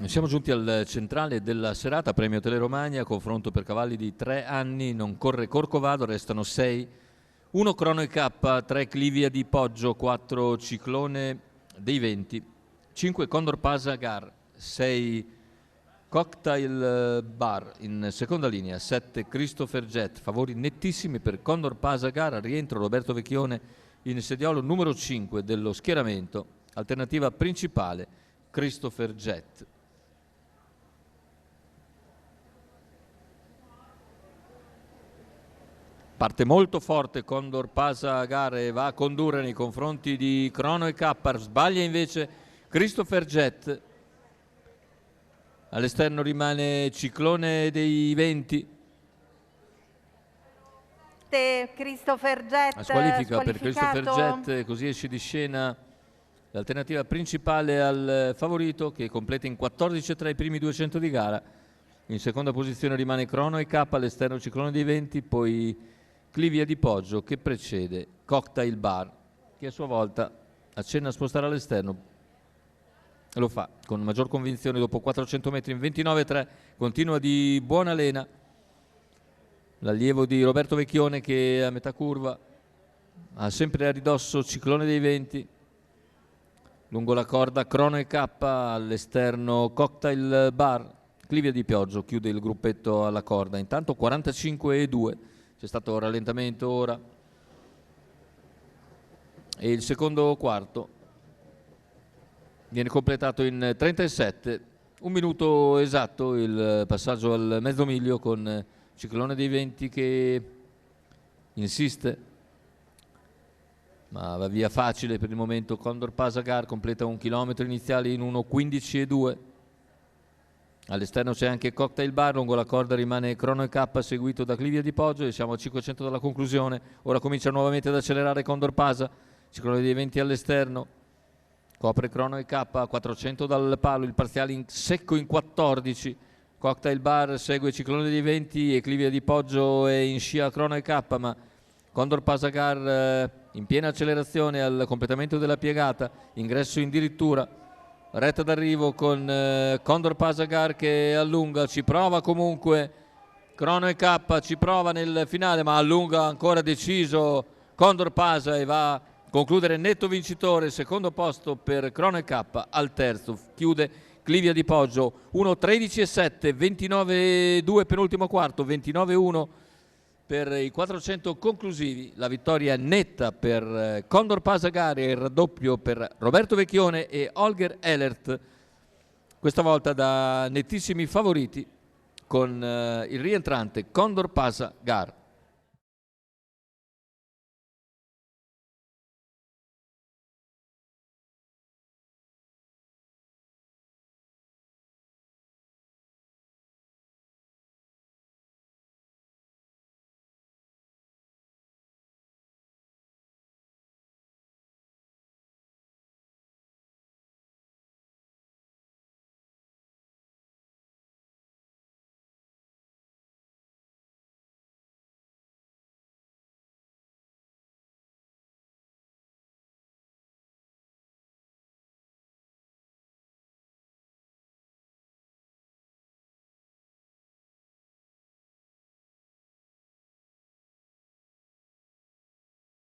Siamo giunti al centrale della serata, premio Teleromagna, confronto per cavalli di 3 anni, non corre Corcovado, restano 6, 1 Crono K, 3 Clivia di Poggio, 4 Ciclone dei Venti, 5 Condor Pasa Gar, 6 Cocktail Bar in seconda linea, 7 Christopher Jet, favori nettissimi per Condor Pasa Gar, rientro Roberto Vecchione in sediolo numero 5 dello schieramento, alternativa principale Christopher Jet. Parte molto forte Condor Pasa Gare, va a condurre nei confronti di Crono e K, sbaglia invece Christopher Jet. All'esterno rimane Ciclone dei Venti. Christopher Jet La squalifica per Christopher Jet, così esce di scena l'alternativa principale al favorito che completa in 14-3 i primi 200 di gara. In seconda posizione rimane Crono e K, all'esterno Ciclone dei Venti, poi Clivia di Poggio che precede Cocktail Bar, che a sua volta accenna a spostare all'esterno. Lo fa con maggior convinzione dopo 400 metri in 29-3, continua di buona lena. L'allievo di Roberto Vecchione che a metà curva ha sempre a ridosso Ciclone dei Venti. Lungo la corda Crono e K, all'esterno Cocktail Bar. Clivia di Poggio chiude il gruppetto alla corda. Intanto 45-2. C'è stato un rallentamento ora e il secondo quarto viene completato in 37, un minuto esatto il passaggio al mezzo miglio con Ciclone dei Venti che insiste ma va via facile per il momento. Condor Pasa Gar completa un chilometro iniziale in 1:15:2. All'esterno c'è anche Cocktail Bar, lungo la corda rimane Crono e K seguito da Clivia di Poggio e siamo a 500 dalla conclusione. Ora comincia nuovamente ad accelerare Condor Pasa, Ciclone dei Venti all'esterno, copre Crono e K a 400 dal palo, il parziale in secco in 14. Cocktail Bar segue Ciclone dei Venti e Clivia di Poggio è in scia Crono e K, ma Condor Pasa Gar in piena accelerazione al completamento della piegata, ingresso in dirittura. Retta d'arrivo con Condor Pasa Gar che allunga, ci prova comunque Crono e K, ci prova nel finale ma allunga ancora deciso Condor Pasa e va a concludere netto vincitore. Secondo posto per Crono e K, al terzo chiude Clivia di Poggio, 1:13:7, 29:2 penultimo quarto, 29:1 per i 400 conclusivi. La vittoria netta per Condor Pasa Gar e il raddoppio per Roberto Vecchione e Holger Ehlert, questa volta da nettissimi favoriti con il rientrante Condor Pasa Gar.